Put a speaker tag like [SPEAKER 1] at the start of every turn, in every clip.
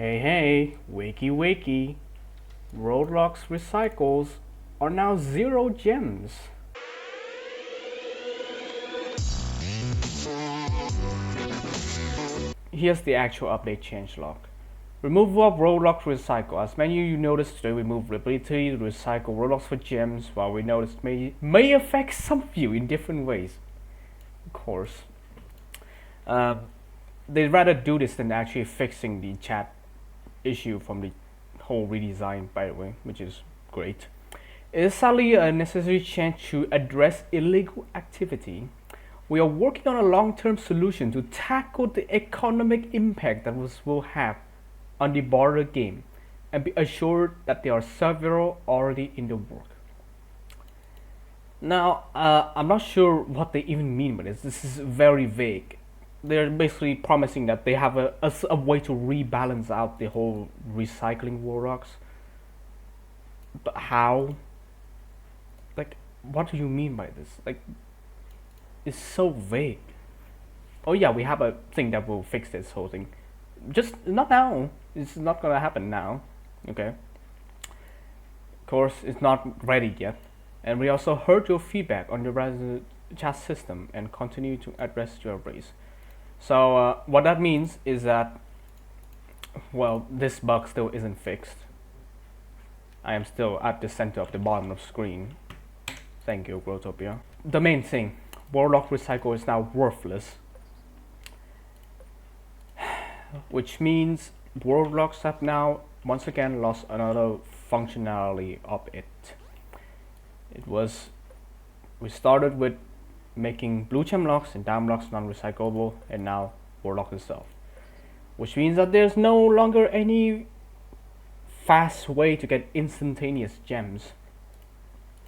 [SPEAKER 1] Hey, wakey wakey. Roblox recycles are now 0 gems. Here's the actual update changelog. Removal of Roblox recycle. As many of you noticed today, we moved the ability to recycle Roblox for gems, while we noticed may affect some of you in different ways. Of course. They'd rather do this than actually fixing the chat issue from the whole redesign, by the way, which is great. It is sadly a necessary change to address illegal activity. We are working on a long-term solution to tackle the economic impact that will have on the broader game, and be assured that there are several already in the work. Now, I'm not sure what they even mean by this. This is very vague. They're basically promising that they have a way to rebalance out the whole recycling Roblox. But how? Like, what do you mean by this? Like, it's so vague. Oh yeah, we have a thing that will fix this whole thing. Just not now. It's not gonna happen now. Okay. Of course, it's not ready yet. And we also heard your feedback on the chat system and continue to address your raise. So what that means is that, well, this bug still isn't fixed. I am still at the center of the bottom of the screen. Thank you, Growtopia. The main thing, Roblox Recycle is now worthless, which means Roblox have now once again lost another functionality of it. We started with making blue gem locks and diamond locks non-recyclable, and now Roblox itself, which means that there's no longer any fast way to get instantaneous gems.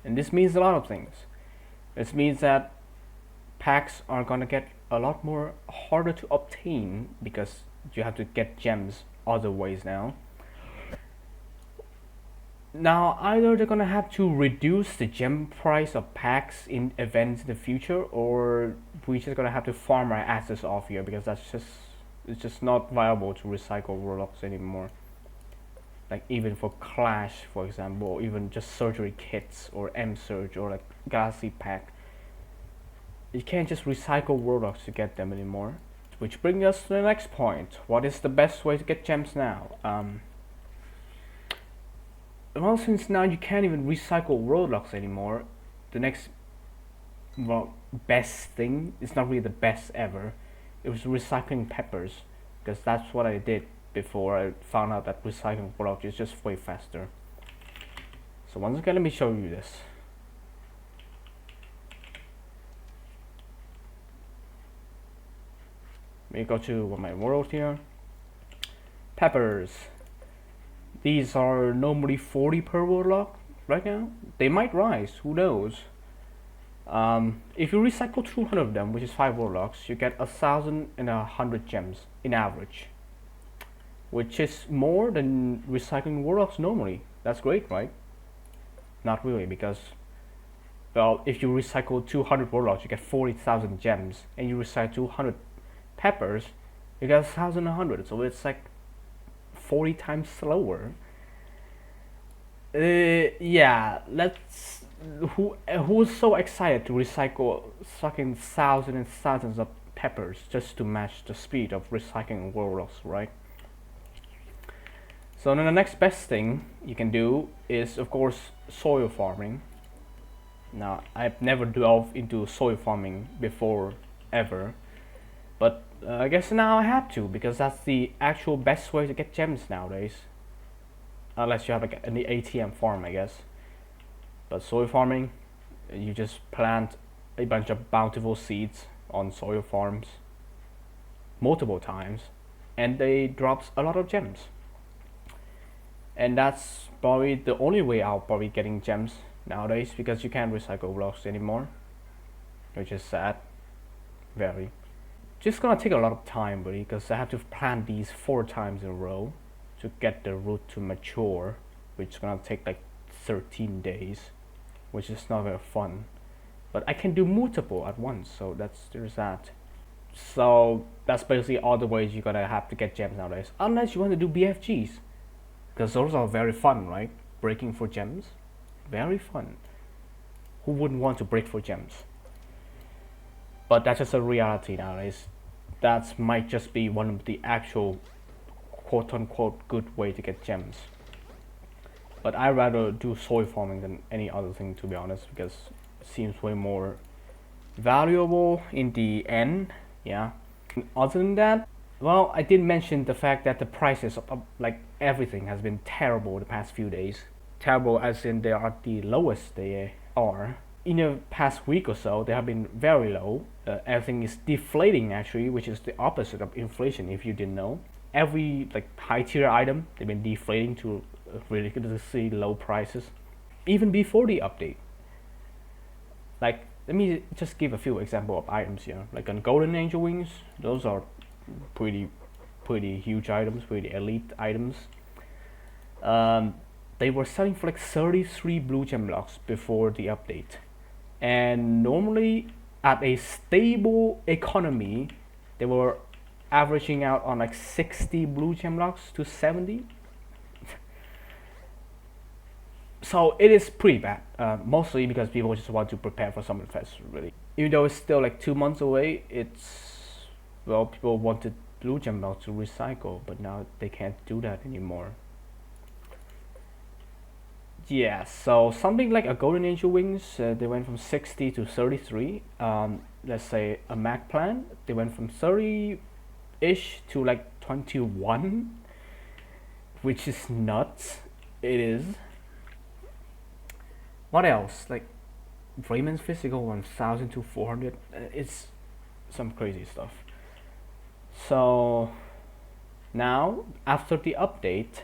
[SPEAKER 1] And this means a lot of things. This means that packs are gonna get a lot more harder to obtain because you have to get gems other ways now. Now, either they're gonna have to reduce the gem price of packs in events in the future, or we're just gonna have to farm our assets off here, because it's just not viable to recycle Roblox anymore. Like even for Clash, for example, or even just surgery kits or M-Surge or like Galaxy Pack. You can't just recycle Roblox to get them anymore. Which brings us to the next point. What is the best way to get gems now? Well, since now you can't even recycle Roblox anymore, the next, well, best thing is not really the best ever. It was recycling peppers, because that's what I did before I found out that recycling Roblox is just way faster. So once again, let me show you this. Let me go to my world here. Peppers. These are normally 40 per Roblox right now. They might rise, who knows. If you recycle 200 of them, which is 5 Roblox, you get 1,100 gems in average, which is more than recycling Roblox normally. That's great, right? Not really, because, well, if you recycle 200 Roblox, you get 40,000 gems, and you recycle 200 peppers, you get 1,100. So it's like 40 times slower. Yeah, let's. Who's so excited to recycle fucking thousands and thousands of peppers just to match the speed of recycling Roblox, right? So then the next best thing you can do is, of course, soil farming. Now, I've never delved into soil farming before, ever. But I guess now I have to, because that's the actual best way to get gems nowadays. Unless you have like an ATM farm, I guess. But soil farming, you just plant a bunch of bountiful seeds on soil farms multiple times, and they drops a lot of gems. And that's probably the only way out, probably getting gems nowadays, because you can't recycle blocks anymore, which is sad. Very. Just gonna take a lot of time, buddy, because I have to plant these 4 times in a row to get the root to mature, which is gonna take like 13 days, which is not very fun. But I can do multiple at once, so there's that. So that's basically all the ways you're gonna have to get gems nowadays, unless you want to do BFGs, because those are very fun, right? Breaking for gems, very fun. Who wouldn't want to break for gems? But that's just a reality nowadays. That might just be one of the actual quote-unquote good way to get gems. But I rather do soil farming than any other thing, to be honest, because it seems way more valuable in the end. Yeah. Other than that, well, I did mention the fact that the prices of like everything has been terrible the past few days. Terrible as in they are the lowest they are. In the past week or so, they have been very low. Everything is deflating actually, which is the opposite of inflation. If you didn't know, every like high tier item they've been deflating to ridiculously low prices, even before the update. Like, let me just give a few example of items here. Like on golden angel wings, those are pretty huge items, pretty elite items. They were selling for like 33 blue gem blocks before the update, and normally at a stable economy they were averaging out on like 60 blue gem blocks to 70. So it is pretty bad, mostly because people just want to prepare for Summer Fest, really. Even though it's still like 2 months away, it's, well, people wanted blue gem blocks to recycle, but now they can't do that anymore. Yeah, so something like a golden angel wings, they went from 60 to 33. Let's say a Mac plan, they went from 30-ish to like 21, which is nuts. It is. What else? Like Raymond's physical 1000 to 400. It's some crazy stuff. So now after the update,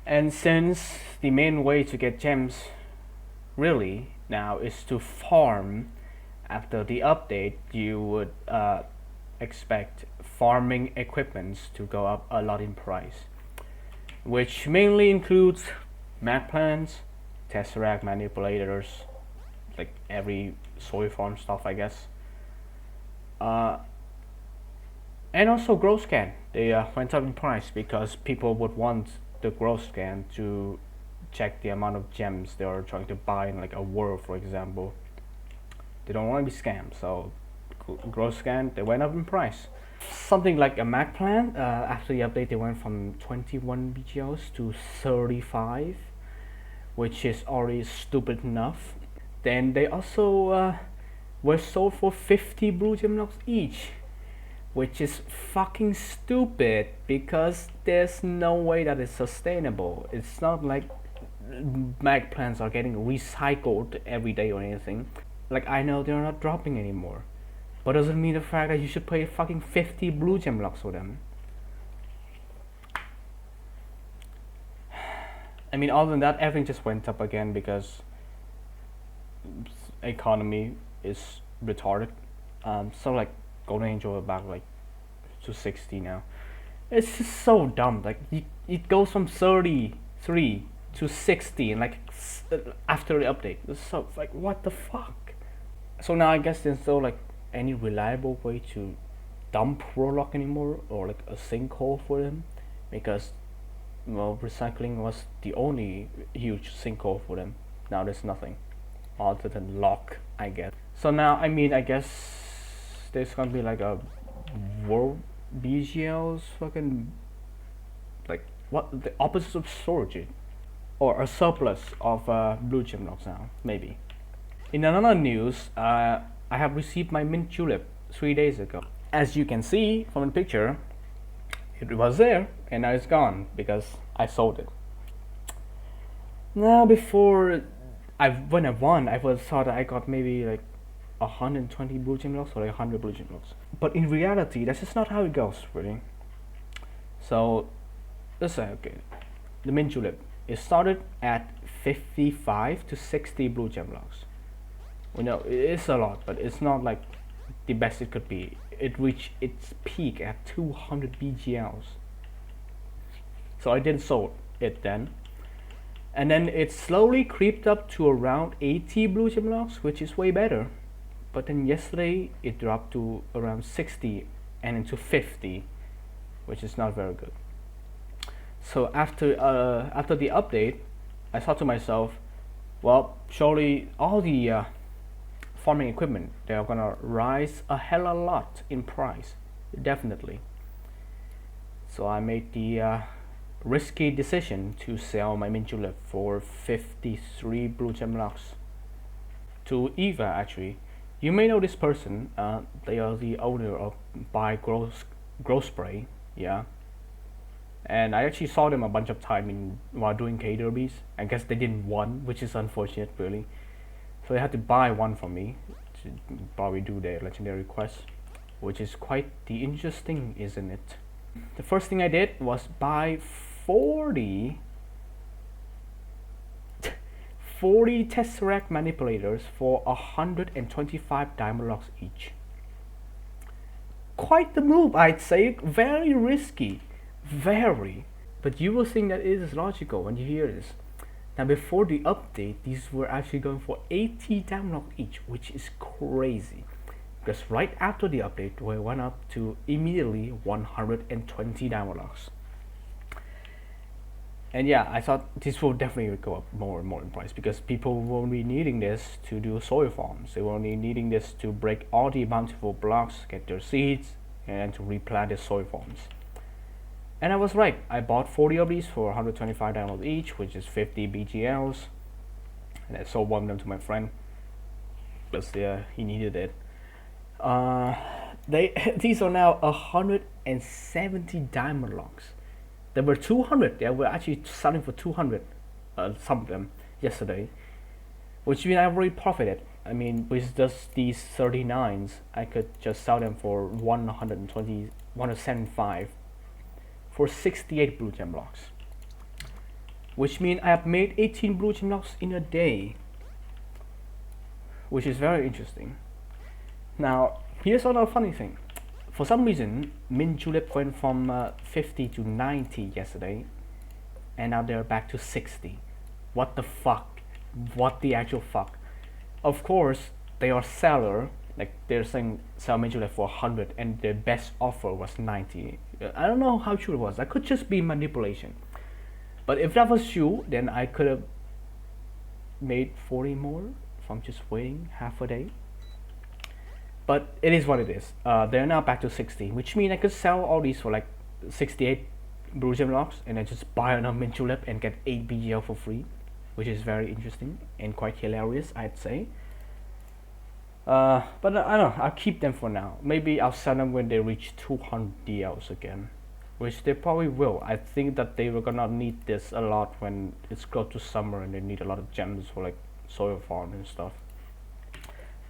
[SPEAKER 1] and since the main way to get gems really now is to farm, after the update you would expect farming equipments to go up a lot in price, which mainly includes Mac plants, Tesseract manipulators, like every soy farm stuff, I guess. And also grow scan. They went up in price because people would want the grow scan to check the amount of gems they are trying to buy in like a world, for example. They don't want to be scammed, so grow scan, they went up in price. Something like a Mac plan, after the update they went from 21 BGLs to 35, which is already stupid enough. Then they also were sold for 50 blue gem blocks each, which is fucking stupid because there's no way that it's sustainable. It's not like Mac plans are getting recycled every day or anything. Like, I know they're not dropping anymore, but doesn't mean the fact that you should pay fucking 50 blue gem blocks for them. I mean, other than that, everything just went up again because economy is retarded. So like golden angel about like to 60 now. It's just so dumb. Like it goes from 33 to 60 and like after the update. It's so like, what the fuck? So now I guess there's no like any reliable way to dump Warlock anymore, or like a sinkhole for them, because, well, recycling was the only huge sinkhole for them. Now there's nothing other than lock, I guess. So now, I mean, I guess there's gonna be like a world BGLs fucking, like, what, the opposite of storage, or a surplus of blue gem blocks now, maybe. In another news, I have received my mint julep 3 days ago. As you can see from the picture, it was there and now it's gone because I sold it. Now before when I won, I thought that I got maybe like 120 blue gem blocks or like 100 blue gem blocks. But in reality, that's just not how it goes, really. So let's say, okay, the mint julep, it started at 55 to 60 blue gem blocks. We know it is a lot, but it's not like the best it could be. It reached its peak at 200 BGLs. So I did sold it then. And then it slowly creeped up to around 80 blue gem blocks, which is way better. but then yesterday it dropped to around 60 and into 50, which is not very good. So after the update, I thought to myself, well, surely all the farming equipment, they are gonna rise a hell of a lot in price, definitely. So I made the risky decision to sell my mint julep for 53 blue gem blocks to Eva. Actually, you may know this person. They are the owner of Buy Grow Spray. Yeah, and I actually saw them a bunch of time while doing K derbies. I guess they didn't won, which is unfortunate, really. So they had to buy one from me to probably do their legendary quest, which is quite the interesting, isn't it? The first thing I did was buy 40 Tesseract manipulators for 125 diamond locks each. Quite the move, I'd say. Very risky. Very. But you will think that it is logical when you hear this. Now, before the update, these were actually going for 80 diamond locks each, which is crazy. Because right after the update, we went up to immediately 120 diamond locks. And yeah, I thought this will definitely go up more and more in price because people will be needing this to do soil farms. They will be needing this to break all the bountiful blocks, get their seeds, and to replant their soil farms. And I was right. I bought 40 of these for 125 diamonds each, which is 50 BGLs. And I sold one of them to my friend because he needed it. These are now 170 diamond locks. There were 200. They were actually selling for 200. Some of them yesterday, which means I already profited. I mean, with just these 39s, I could just sell them for 175 for 68 blue gem blocks, which means I have made 18 blue gem blocks in a day, which is very interesting. Now, here's another funny thing. For some reason, mint julep went from 50 to 90 yesterday, and now they're back to 60. What the fuck? What the actual fuck? Of course, they are seller. Like, they're saying sell mint julep for 100, and their best offer was 90. I don't know how true it was. That could just be manipulation. But if that was true, then I could have made 40 more from just waiting half a day. But it is what it is. They're now back to 60, which means I could sell all these for like 68 blue gem blocks and then just buy another mint julep and get 8 BGL for free, which is very interesting and quite hilarious, I'd say. But I don't know, I'll keep them for now. Maybe I'll sell them when they reach 200 DLs again, which they probably will. I think that they were gonna need this a lot when it's close to summer and they need a lot of gems for like soil farm and stuff.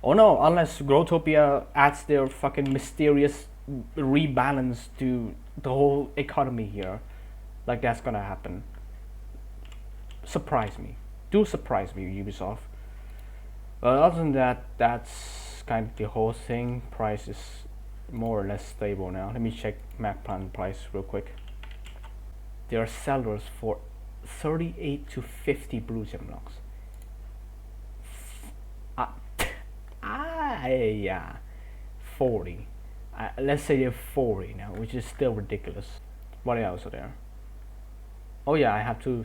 [SPEAKER 1] Oh no, unless Growtopia adds their fucking mysterious rebalance to the whole economy here. Like, that's gonna happen. Surprise me. Do surprise me, Ubisoft. But other than that, that's kind of the whole thing. Price is more or less stable now. Let me check MacPlan price real quick. There are sellers for 38 to 50 blue gem blocks. Yeah, 40. Let's say they're 40 now, which is still ridiculous. What else are there? Oh yeah, I have to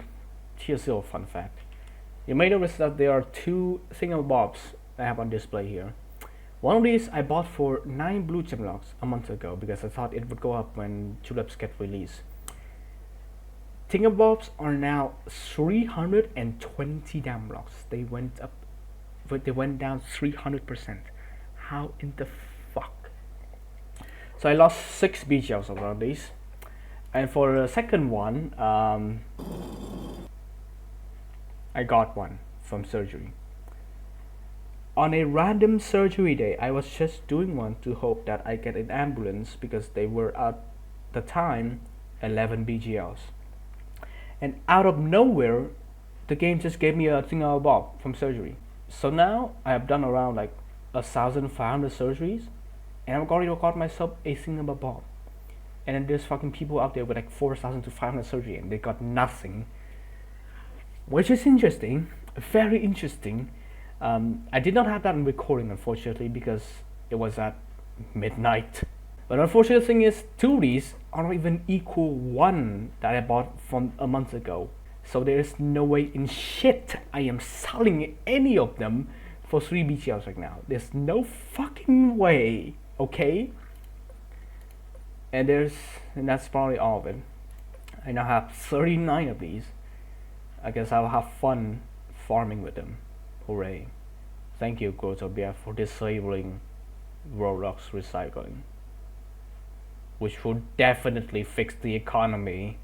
[SPEAKER 1] tier 0 fun fact. You may notice that there are two thingamabobs I have on display here. One of these I bought for 9 blue gem blocks a month ago because I thought it would go up when tulips get released. Thingamabobs are now 320 diamond blocks. They went up, but they went down 300%. How in the fuck? So I lost 6 BGLs around these. And for the second one, I got one from surgery. On a random surgery day, I was just doing one to hope that I get an ambulance because they were at the time 11 BGLs. And out of nowhere, the game just gave me a thingamabob from surgery. So now I have done around like 1,500 surgeries, and I've already got myself a thingamabob. And then there's fucking people out there with like 4,000 to 500 surgery and they got nothing, which is interesting, very interesting. I did not have that in recording, unfortunately, because it was at midnight. But unfortunate thing is, 2 of these are not even equal one that I bought from a month ago. So there is no way in shit I am selling any of them for 3 BTLs right now. There's no fucking way, okay? And that's probably all of it. I now have 39 of these. I guess I'll have fun farming with them. Hooray. Thank you, growtopia, for disabling Roblox recycling, which would definitely fix the economy